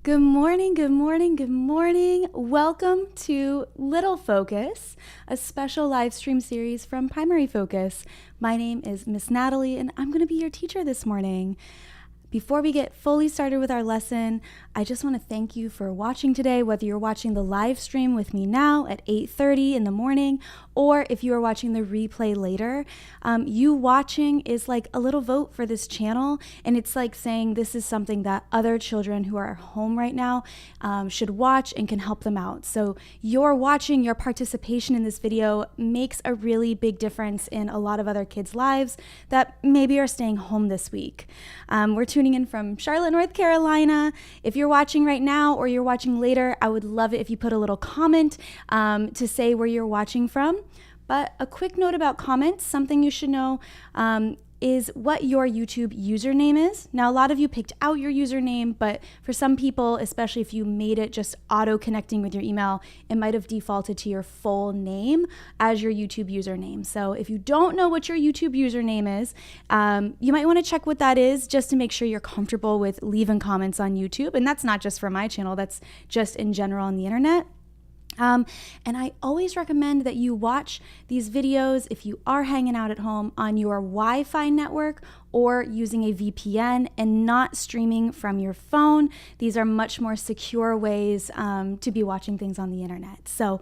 Good morning, good morning, good morning. Welcome to Little Focus, a special live stream series from Primary Focus. My name is Miss Natalie, and I'm going to be your teacher this morning. Before we get fully started with our lesson, I just want to thank you for watching today, whether you're watching the live stream with me now at 8:30 in the morning, or if you are watching the replay later. You watching is like a little vote for this channel, and it's like saying this is something that other children who are home right now should watch and can help them out. So your watching, your participation in this video makes a really big difference in a lot of other kids' lives that maybe are staying home this week. We're tuning in from Charlotte, North Carolina. If you're watching right now or you're watching later, I would love it if you put a little comment to say where you're watching from. But a quick note about comments, something you should know is what your YouTube username is. Now, a lot of you picked out your username, but for some people, especially if you made it just auto-connecting with your email, it might have defaulted to your full name as your YouTube username. So if you don't know what your YouTube username is, you might want to check what that is just to make sure you're comfortable with leaving comments on YouTube. And that's not just for my channel, that's just in general on the internet. And I always recommend that you watch these videos if you are hanging out at home on your Wi-Fi network or using a VPN and not streaming from your phone. These are much more secure ways to be watching things on the internet. So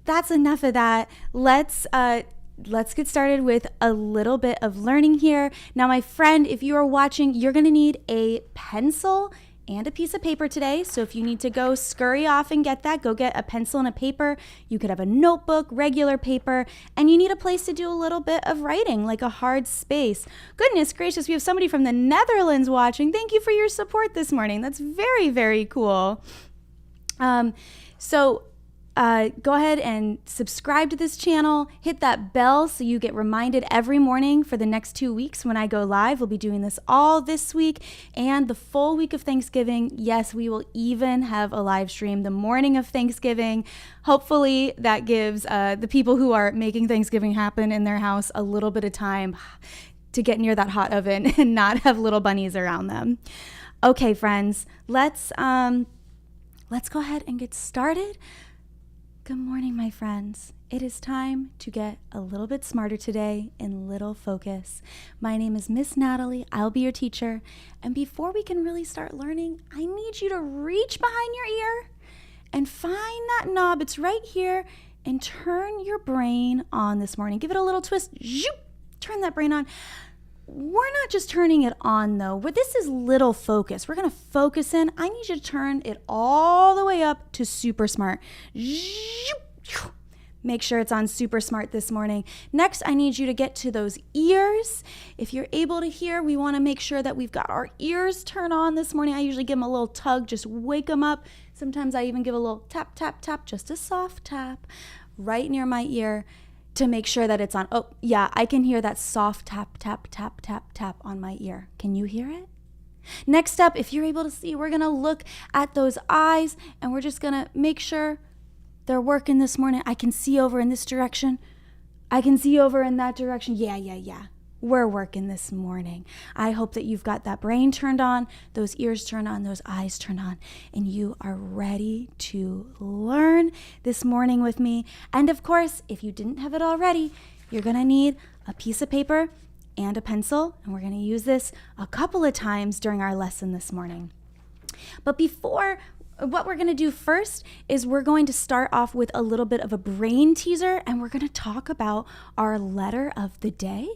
that's enough of that. Let's get started with a little bit of learning here. Now, my friend, if you are watching, you're going to need a pencil and a piece of paper today. So if you need to go scurry off and get that, go get a pencil and a paper. You could have a notebook, regular paper, and you need a place to do a little bit of writing, like a hard space. Goodness gracious, we have somebody from the Netherlands watching. Thank you for your support this morning. That's very, very cool. Go ahead and subscribe to this channel, hit that bell so you get reminded every morning for the next 2 weeks when I go live. We'll be doing this all this week and the full week of Thanksgiving. Yes, we will even have a live stream the morning of Thanksgiving. Hopefully that gives the people who are making Thanksgiving happen in their house a little bit of time to get near that hot oven and not have little bunnies around them. Okay, friends, let's go ahead and get started. Good morning, my friends. It is time to get a little bit smarter today in Little Focus. My name is Miss Natalie. I'll be your teacher. And before we can really start learning, I need you to reach behind your ear and find that knob. It's right here. And turn your brain on this morning. Give it a little twist. Zoop, turn that brain on. We're not just turning it on, though. This is Little Focus. We're going to focus in. I need you to turn it all the way up to Super Smart. Make sure it's on Super Smart this morning. Next, I need you to get to those ears. If you're able to hear, we want to make sure that we've got our ears turned on this morning. I usually give them a little tug, just wake them up. Sometimes I even give a little tap, tap, tap, just a soft tap right near my ear to make sure that it's on. Oh, yeah, I can hear that soft tap, tap, tap, tap, tap on my ear. Can you hear it? Next up, if you're able to see, we're going to look at those eyes and we're just going to make sure they're working this morning. I can see over in this direction. I can see over in that direction. Yeah. We're working this morning. I hope that you've got that brain turned on, those ears turned on, those eyes turned on, and you are ready to learn this morning with me. And of course, if you didn't have it already, you're going to need a piece of paper and a pencil, and we're going to use this a couple of times during our lesson this morning. But what we're going to do first is we're going to start off with a little bit of a brain teaser, and we're going to talk about our letter of the day.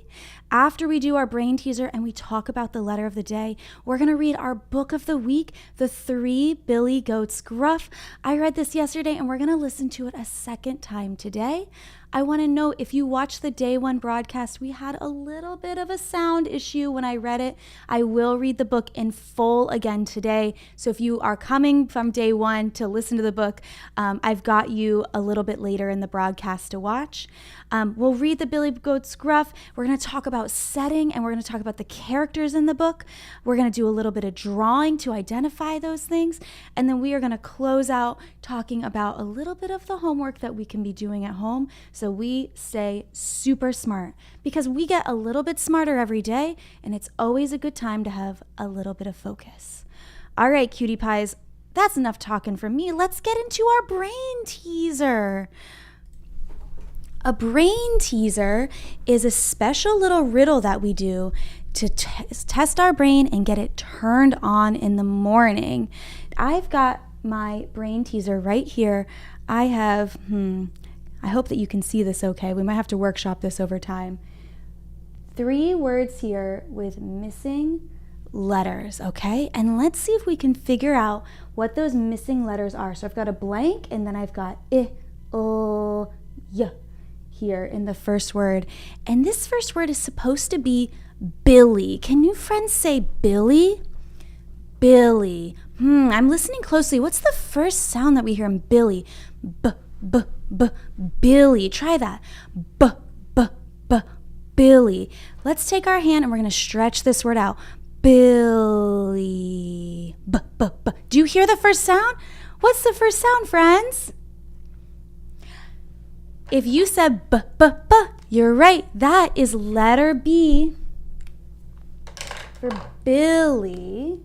After we do our brain teaser and we talk about the letter of the day, we're going to read our book of the week, The 3 Billy Goats Gruff. I read this yesterday, and we're going to listen to it a second time today. I want to know, if you watched the day one broadcast, we had a little bit of a sound issue when I read it. I will read the book in full again today. So if you are coming from day one to listen to the book, I've got you a little bit later in the broadcast to watch. We'll read the Billy Goats Gruff. We're going to talk about setting, and we're going to talk about the characters in the book. We're going to do a little bit of drawing to identify those things. And then we are going to close out talking about a little bit of the homework that we can be doing at home, so we stay super smart, because we get a little bit smarter every day, and it's always a good time to have a little bit of focus. All right, cutie pies, That's enough talking from me. Let's get into our brain teaser. A brain teaser is a special little riddle that we do to test our brain and get it turned on in the morning. I've got my brain teaser right here. I have, I hope that you can see this okay. We might have to workshop this over time. 3 words here with missing letters, okay? And let's see if we can figure out what those missing letters are. So I've got a blank, and then I've got I, O, Y here in the first word. And this first word is supposed to be Billy. Can you friends say Billy? Billy. I'm listening closely. What's the first sound that we hear in Billy? B, B, B, Billy. Try that. B, B, B, Billy. Let's take our hand and we're going to stretch this word out. Billy. B, B, B. Do you hear the first sound? What's the first sound, friends? If you said B, B, B, you're right. That is letter B for Billy.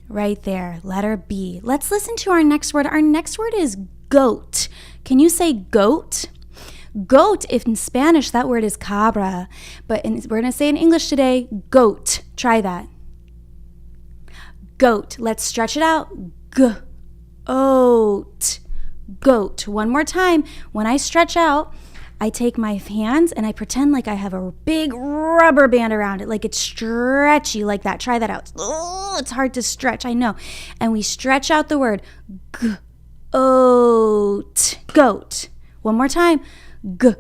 Right there, letter B. Let's listen to our next word. Our next word is goat. Can you say goat? Goat, if in Spanish, that word is cabra. But we're going to say in English today, goat. Try that. Goat. Let's stretch it out. Goat. Goat. One more time. When I stretch out, I take my hands and I pretend like I have a big rubber band around it, like it's stretchy like that. Try that out. Oh, it's hard to stretch, I know. And we stretch out the word goat. Goat. One more time. Goat.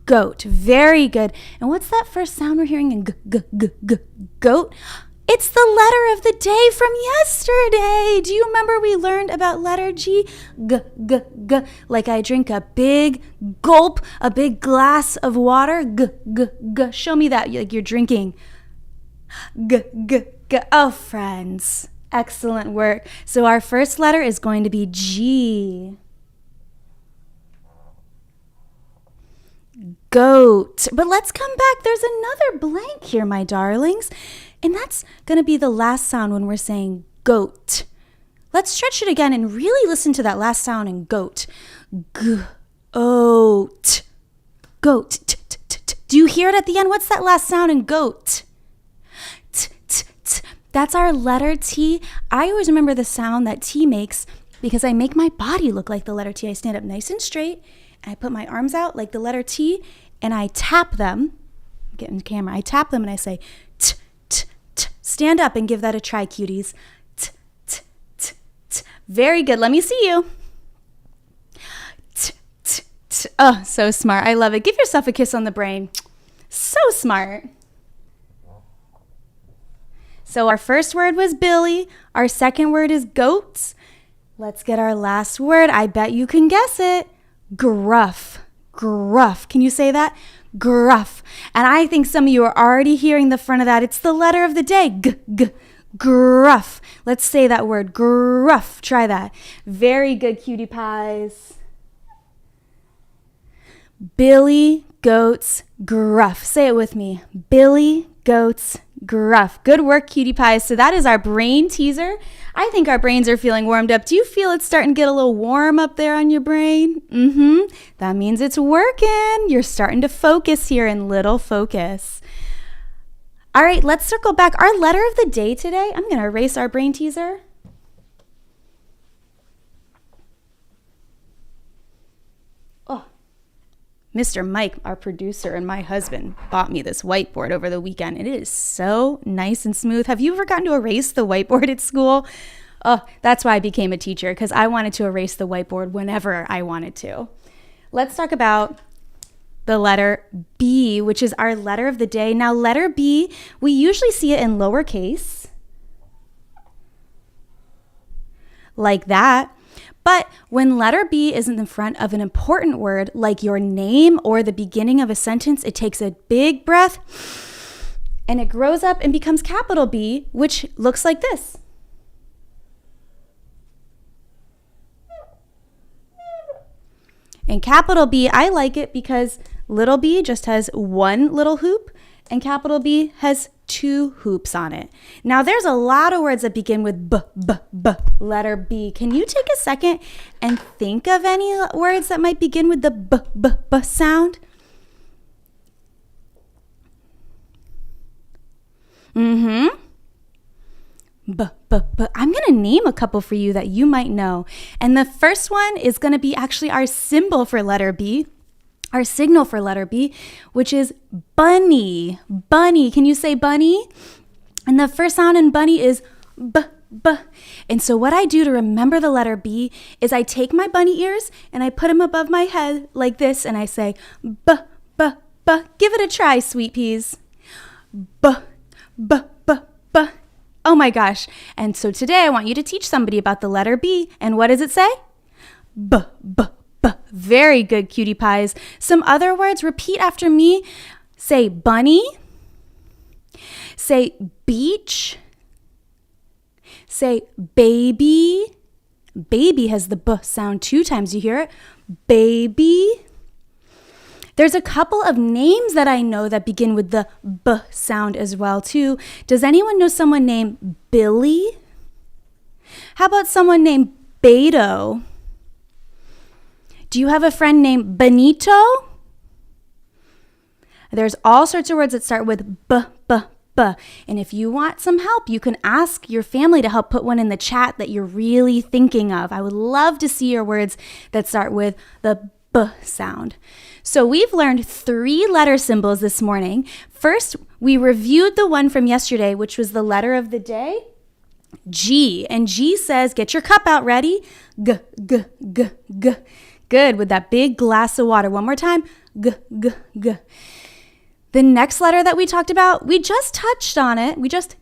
Goat. Very good. And what's that first sound we're hearing in goat? It's the letter of the day from yesterday. Do you remember we learned about letter G? G. Like I drink a big gulp, a big glass of water. G. Show me that, like you're drinking. G. Oh, friends. Excellent work. So our first letter is going to be G. Goat. But let's come back. There's another blank here, my darlings. And that's going to be the last sound when we're saying goat. Let's stretch it again and really listen to that last sound in goat. Goat. Goat. Do you hear it at the end? What's that last sound in goat? That's our letter T. I always remember the sound that T makes because I make my body look like the letter T. I stand up nice and straight, and I put my arms out like the letter T, and I tap them. Get in the camera. I tap them and I say, t. Stand up and give that a try, cuties. T. Very good. Let me see you. T. Oh, so smart. I love it. Give yourself a kiss on the brain. So smart. So our first word was Billy. Our second word is goats. Let's get our last word. I bet you can guess it. Gruff. Gruff. Can you say that? Gruff. And I think some of you are already hearing the front of that. It's the letter of the day. Gruff. Let's say that word. Gruff. Try that. Very good, cutie pies. Billy Goats Gruff. Say it with me. Billy Goats Gruff. Good work, cutie pies. So that is our brain teaser. I think our brains are feeling warmed up. Do you feel it's starting to get a little warm up there on your brain? That means it's working. You're starting to focus here in Little Focus. All right, let's circle back. Our letter of the day today, I'm going to erase our brain teaser. Mr. Mike, our producer, and my husband bought me this whiteboard over the weekend. It is so nice and smooth. Have you ever gotten to erase the whiteboard at school? Oh, that's why I became a teacher, because I wanted to erase the whiteboard whenever I wanted to. Let's talk about the letter B, which is our letter of the day. Now, letter B, we usually see it in lowercase, like that. But when letter B is in the front of an important word, like your name or the beginning of a sentence, it takes a big breath and it grows up and becomes capital B, which looks like this. And capital B, I like it because little b just has one little hoop and capital B has 2 hoops on it. Now there's a lot of words that begin with b, b, b, letter B. Can you take a second and think of any words that might begin with the b, b, b sound? I'm going to name a couple for you that you might know. And the first one is going to be actually our symbol for letter B, our signal for letter B, which is bunny. Bunny. Can you say bunny? And the first sound in bunny is b, b. And so what I do to remember the letter B is I take my bunny ears and I put them above my head like this, and I say b, b, b. Give it a try, sweet peas. B, b, b, b. Oh my gosh. And so today I want you to teach somebody about the letter B. And what does it say? B, b, b. Very good, cutie pies. Some other words, repeat after me. Say bunny. Say beach. Say baby. Baby has the B sound 2 times. You hear it? Baby. There's a couple of names that I know that begin with the B sound as well, too. Does anyone know someone named Billy? How about someone named Beto? Do you have a friend named Benito? There's all sorts of words that start with B, B, B. And if you want some help, you can ask your family to help put one in the chat that you're really thinking of. I would love to see your words that start with the B sound. So we've learned 3 letter symbols this morning. First, we reviewed the one from yesterday, which was the letter of the day, G. And G says, get your cup out, ready? G, G, G, G. Good, with that big glass of water. One more time, G, G, G. The next letter that we talked about, we just touched on it. We just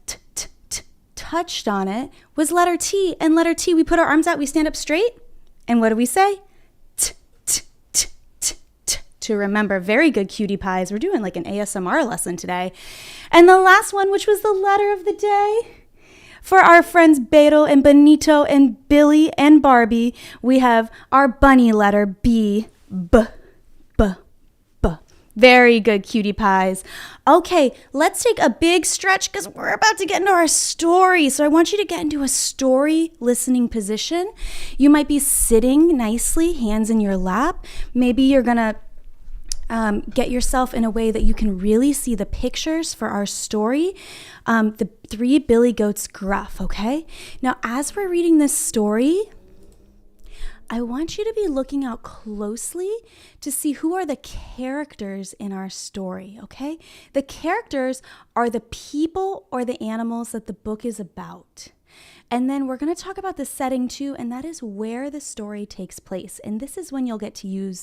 touched on it, was letter T. And letter T, we put our arms out, we stand up straight. And what do we say? To remember. Very good, cutie pies. We're doing like an ASMR lesson today. And the last one, which was the letter of the day, for our friends Beto and Benito and Billy and Barbie, we have our bunny letter B, B, B, B. Very good, cutie pies. Okay, let's take a big stretch because we're about to get into our story. So I want you to get into a story listening position. You might be sitting nicely, hands in your lap. Maybe you're going to get yourself in a way that you can really see the pictures for our story, the 3 Billy Goats Gruff, okay? Now, as we're reading this story, I want you to be looking out closely to see who are the characters in our story, okay? The characters are the people or the animals that the book is about. And then we're going to talk about the setting too, and that is where the story takes place. And this is when you'll get to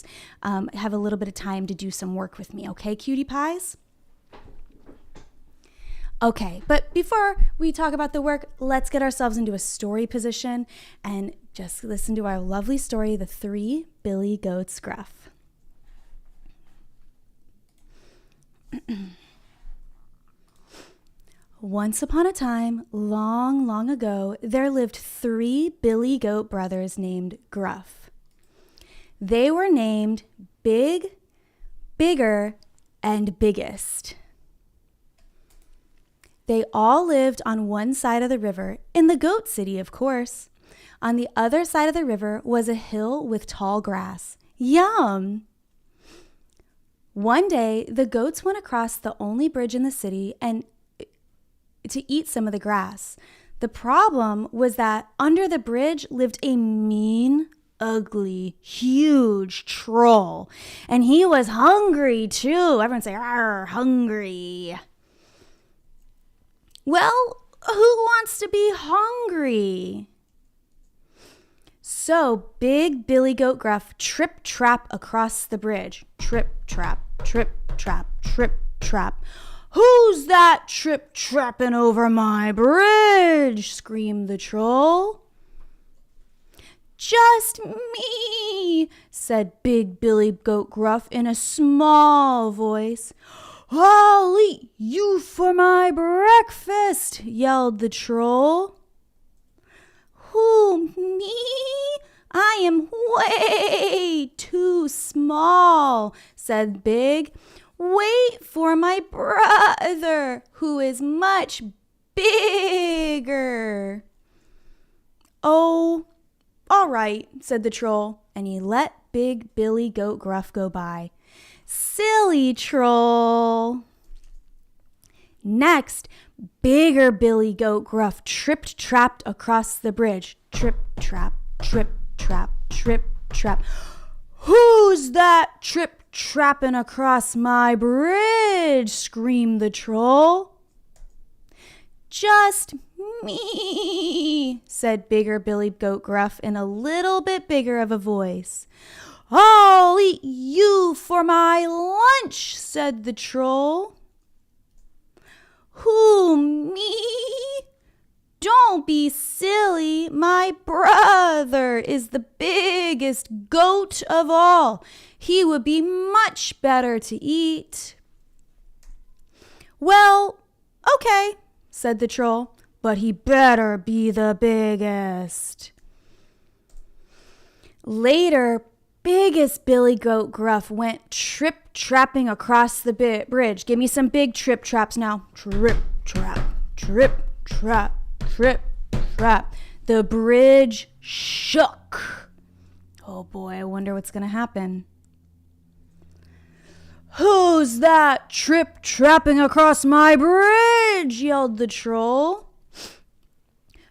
have a little bit of time to do some work with me. Okay, cutie pies? Okay, but before we talk about the work, let's get ourselves into a story position and just listen to our lovely story, The 3 Billy Goats Gruff. Once upon a time, long, long ago, there lived 3 Billy Goat brothers named Gruff. They were named Big, Bigger, and Biggest. They all lived on one side of the river, in the goat city, of course. On the other side of the river was a hill with tall grass. Yum! One day, the goats went across the only bridge in the city and to eat some of the grass. The problem was that under the bridge lived a mean, ugly, huge troll. And he was hungry too. Everyone say, "Arr, hungry." Well, who wants to be hungry? So Big Billy Goat Gruff trip-trap across the bridge. Trip-trap, trip-trap, trip-trap. "Who's that trip-trapping over my bridge?" screamed the troll. "Just me," said Big Billy Goat Gruff in a small voice. "I'll eat you for my breakfast," yelled the troll. "Who, me? I am way too small," said Big. Wait for my brother, who is much bigger. Oh, all right, said the troll, and he let big Billy Goat Gruff go by. Silly troll. Next, bigger Billy Goat Gruff tripped-trapped across the bridge. Trip-trap, trip-trap, trip-trap. Who's that trip-trapping across my bridge? Screamed the troll. Just me, said bigger Billy Goat Gruff in a little bit bigger of a voice. I'll eat you for my lunch, said the troll. Who, me? Don't be silly. My brother is the biggest goat of all. He would be much better to eat. Well, okay, said the troll, but he better be the biggest. Later, biggest Billy Goat Gruff went trip-trapping across the bridge. Give me some big trip-traps now. Trip-trap, trip-trap, trip-trap. The bridge shook. Oh boy, I wonder what's going to happen. Who's that trip-trapping across my bridge? Yelled the troll.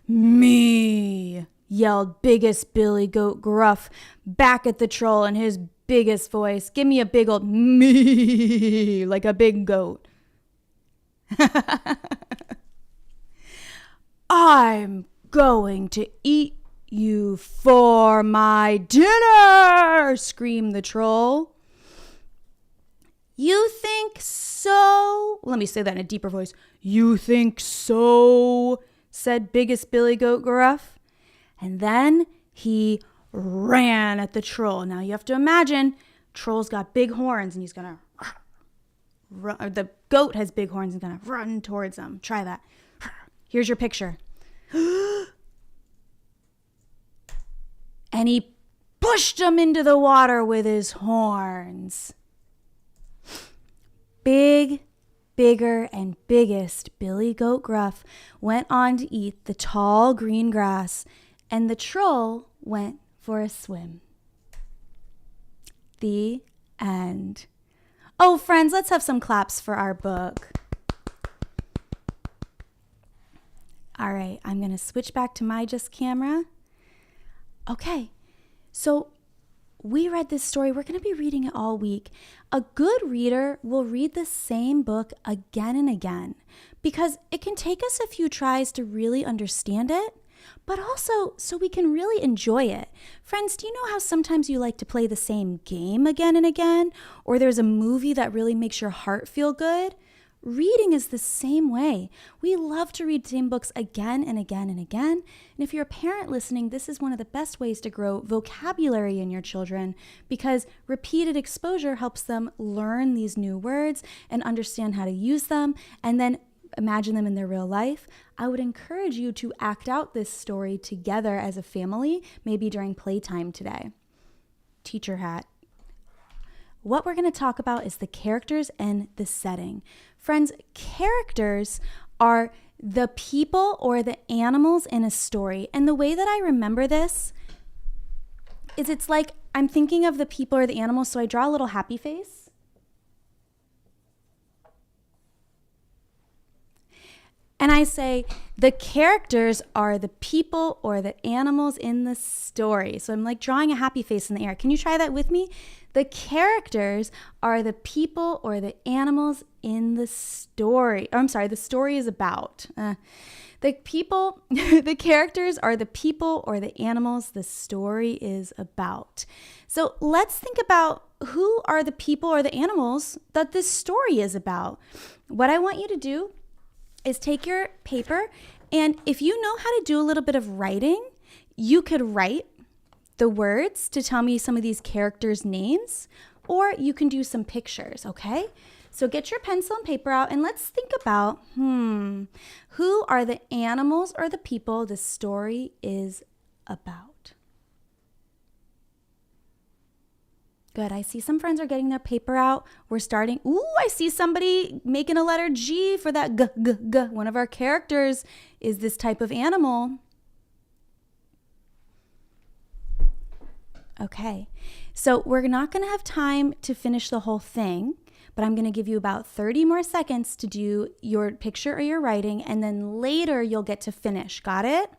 Me, yelled biggest Billy Goat Gruff back at the troll in his biggest voice. Give me a big old me, like a big goat. I'm going to eat you for my dinner, screamed the troll. You think so? Let me say that in a deeper voice. You think so? Said biggest Billy Goat Gruff. And then he ran at the troll. Now you have to imagine, troll's got big horns and he's going to run. Or the goat has big horns and going to run towards them. Try that. Here's your picture. And he pushed him into the water with his horns. Bigger, and biggest Billy Goat Gruff went on to eat the tall green grass, and the troll went for a swim. The end. Oh, friends, let's have some claps for our book. All right, I'm going to switch back to my just camera. Okay, so we read this story. We're going to be reading it all week. A good reader will read the same book again and again because it can take us a few tries to really understand it, but also so we can really enjoy it. Friends, do you know how sometimes you like to play the same game again and again, or there's a movie that really makes your heart feel good? Reading is the same way. We love to read the same books again and again and again. And if you're a parent listening, this is one of the best ways to grow vocabulary in your children because repeated exposure helps them learn these new words and understand how to use them and then imagine them in their real life. I would encourage you to act out this story together as a family, maybe during playtime today. Teacher hat. What we're going to talk about is the characters and the setting. Friends, characters are the people or the animals in a story. And the way that I remember this is it's like I'm thinking of the people or the animals, so I draw a little happy face. And I say, the characters are the people or the animals in the story. So I'm like drawing a happy face in the air. Can you try that with me? The characters are the people or the animals in the story. Oh, I'm sorry, the story is about. The characters are the people or the animals the story is about. So let's think about who are the people or the animals that this story is about. What I want you to do is take your paper, and if you know how to do a little bit of writing, you could write the words to tell me some of these characters' names, or you can do some pictures, okay? So get your pencil and paper out, and let's think about, who are the animals or the people the story is about? Good. I see some friends are getting their paper out. We're starting. Ooh, I see somebody making a letter G for that g, g, g. One of our characters is this type of animal. Okay. So we're not going to have time to finish the whole thing, but I'm going to give you about 30 more seconds to do your picture or your writing, and then later you'll get to finish. Got it?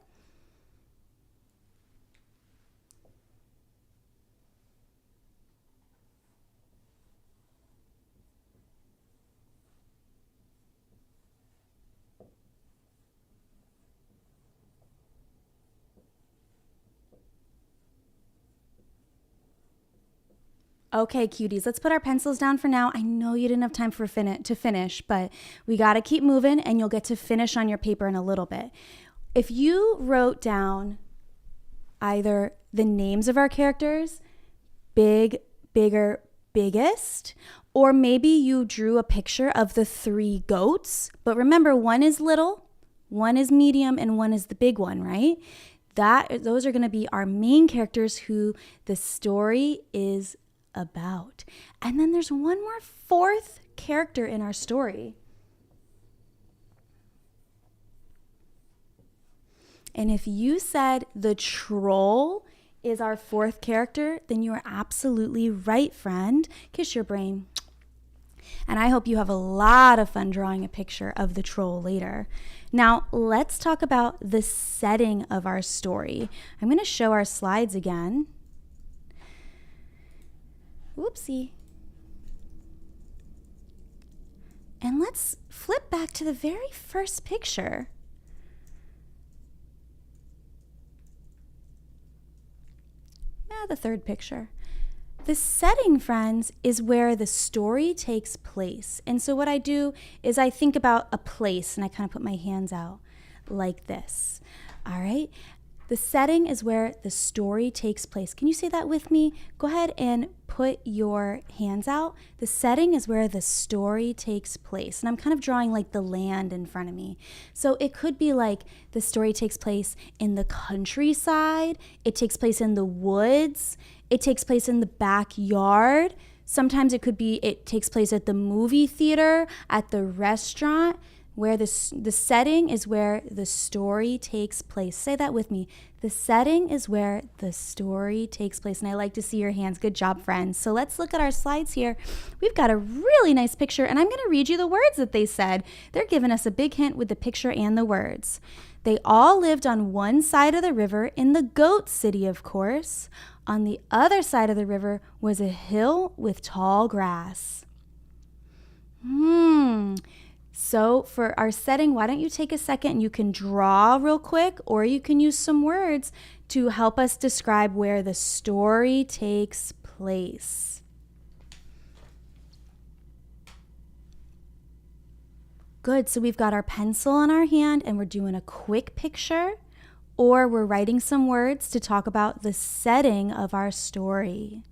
Okay, cuties, let's put our pencils down for now. I know you didn't have time to finish, but we got to keep moving, and you'll get to finish on your paper in a little bit. If you wrote down either the names of our characters, big, bigger, biggest, or maybe you drew a picture of the 3 goats, but remember, one is little, one is medium, and one is the big one, right? Those are going to be our main characters who the story is about. And then there's one more 4th character in our story. And if you said the troll is our 4th character, then you are absolutely right, friend. Kiss your brain. And I hope you have a lot of fun drawing a picture of the troll later. Now, let's talk about the setting of our story. I'm going to show our slides again. Whoopsie. And let's flip back to the very first picture. The 3rd picture. The setting, friends, is where the story takes place. And so what I do is I think about a place and I kind of put my hands out like this. All right? The setting is where the story takes place. Can you say that with me? Go ahead and put your hands out. The setting is where the story takes place. And I'm kind of drawing like the land in front of me. So it could be like the story takes place in the countryside. It takes place in the woods. It takes place in the backyard. Sometimes it takes place at the movie theater, at the restaurant. Where the setting is where the story takes place. Say that with me. The setting is where the story takes place. And I like to see your hands. Good job, friends. So let's look at our slides here. We've got a really nice picture, and I'm going to read you the words that they said. They're giving us a big hint with the picture and the words. They all lived on one side of the river in the goat city, of course. On the other side of the river was a hill with tall grass. So for our setting, why don't you take a second and you can draw real quick, or you can use some words to help us describe where the story takes place. Good, so we've got our pencil in our hand and we're doing a quick picture, or we're writing some words to talk about the setting of our story.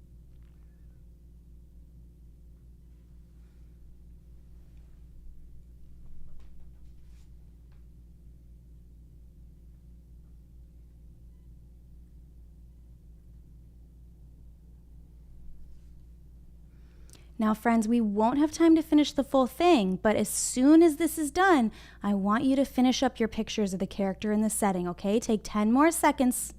Now, friends, we won't have time to finish the full thing, but as soon as this is done, I want you to finish up your pictures of the character and the setting, okay? Take 10 more seconds.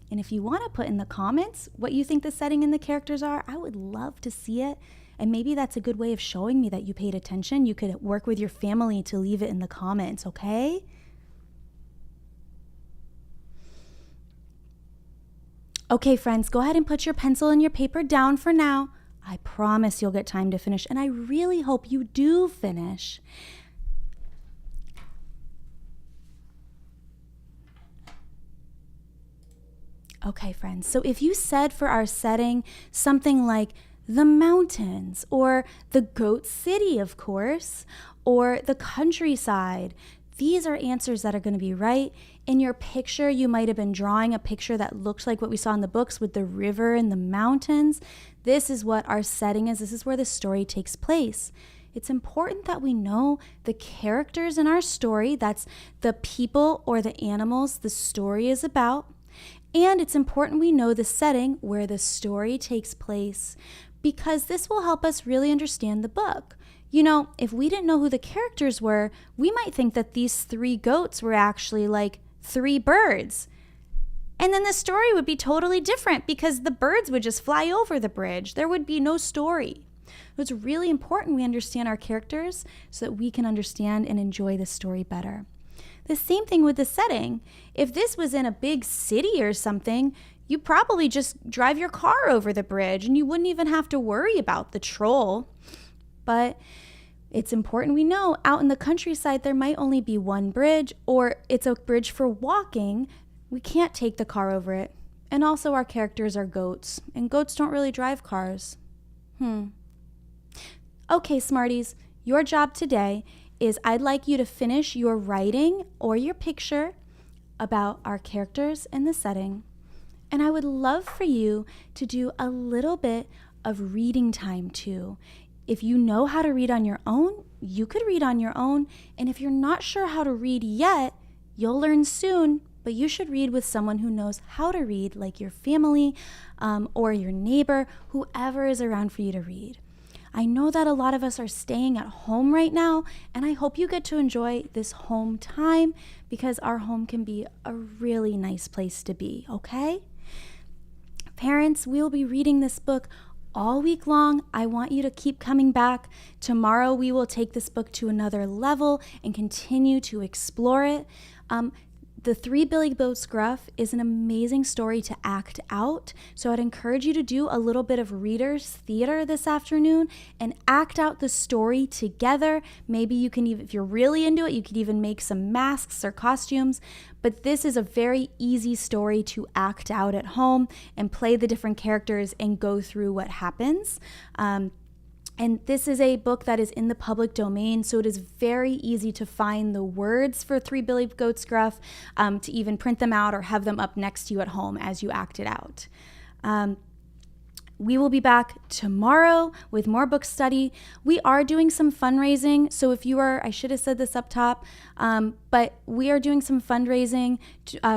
And if you want to put in the comments what you think the setting and the characters are, I would love to see it. And maybe that's a good way of showing me that you paid attention. You could work with your family to leave it in the comments, okay? Okay, friends, go ahead and put your pencil and your paper down for now. I promise you'll get time to finish, and I really hope you do finish. Okay, friends, so if you said for our setting something like the mountains, or the goat city, of course, or the countryside, these are answers that are going to be right. In your picture, you might have been drawing a picture that looks like what we saw in the books with the river and the mountains. This is what our setting is. This is where the story takes place. It's important that we know the characters in our story. That's the people or the animals the story is about. And it's important we know the setting where the story takes place, because this will help us really understand the book. You know, if we didn't know who the characters were, we might think that these 3 goats were actually like 3 birds. And then the story would be totally different because the birds would just fly over the bridge. There would be no story. So it's really important we understand our characters so that we can understand and enjoy the story better. The same thing with the setting. If this was in a big city or something, you'd probably just drive your car over the bridge and you wouldn't even have to worry about the troll. But it's important we know out in the countryside there might only be one bridge, or it's a bridge for walking. We can't take the car over it. And also our characters are goats, and goats don't really drive cars. Okay, Smarties, your job today is I'd like you to finish your writing or your picture about our characters and the setting. And I would love for you to do a little bit of reading time too. If you know how to read on your own, you could read on your own. And if you're not sure how to read yet, you'll learn soon. But you should read with someone who knows how to read, like your family or your neighbor, whoever is around for you to read. I know that a lot of us are staying at home right now, and I hope you get to enjoy this home time because our home can be a really nice place to be, okay? Parents, we will be reading this book all week long. I want you to keep coming back. Tomorrow we will take this book to another level and continue to explore it. The 3 Billy Goats Gruff is an amazing story to act out. So I'd encourage you to do a little bit of reader's theater this afternoon and act out the story together. Maybe you can even, if you're really into it, you could even make some masks or costumes. But this is a very easy story to act out at home and play the different characters and go through what happens. And this is a book that is in the public domain, so it is very easy to find the words for 3 Billy Goats Gruff, to even print them out or have them up next to you at home as you act it out. We will be back tomorrow with more book study. We are doing some fundraising. So if you are, I should have said this up top, but we are doing some fundraising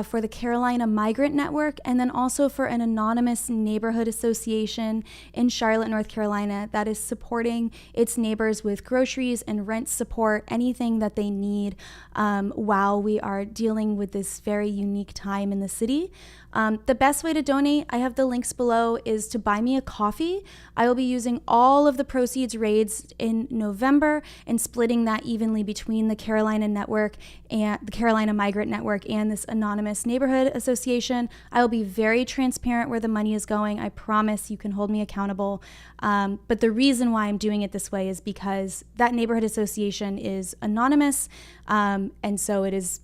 for the Carolina Migrant Network, and then also for an anonymous neighborhood association in Charlotte, North Carolina, that is supporting its neighbors with groceries and rent support, anything that they need while we are dealing with this very unique time in the city. The best way to donate, I have the links below, is to buy me a coffee. I will be using all of the proceeds raised in November and splitting that evenly between the Carolina Network and the Carolina Migrant Network and this anonymous neighborhood association. I will be very transparent where the money is going. I promise you can hold me accountable. But the reason why I'm doing it this way is because that neighborhood association is anonymous, and so it is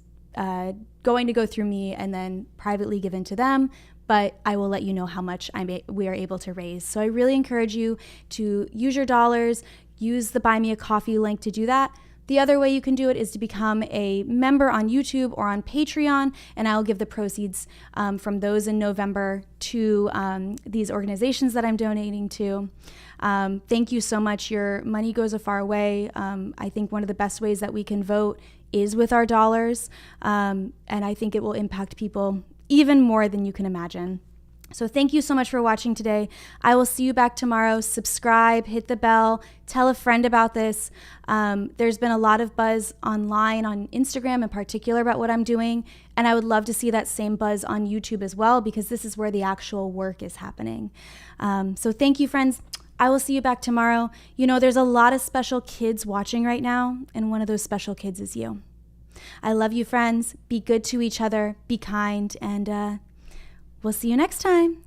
going to go through me and then privately given to them, but I will let you know how much we are able to raise. So I really encourage you to use your dollars, use the Buy Me a Coffee link to do that. The other way you can do it is to become a member on YouTube or on Patreon, and I'll give the proceeds from those in November to these organizations that I'm donating to. Thank you so much. Your money goes a far way. I think one of the best ways that we can vote is with our dollars, and I think it will impact people even more than you can imagine. So thank you so much for watching today. I will see you back tomorrow. Subscribe, hit the bell, tell a friend about this. There's been a lot of buzz online on Instagram in particular about what I'm doing, and I would love to see that same buzz on YouTube as well, because this is where the actual work is happening. So thank you, friends. I will see you back tomorrow. You know, there's a lot of special kids watching right now, and one of those special kids is you. I love you, friends. Be good to each other, be kind, and we'll see you next time.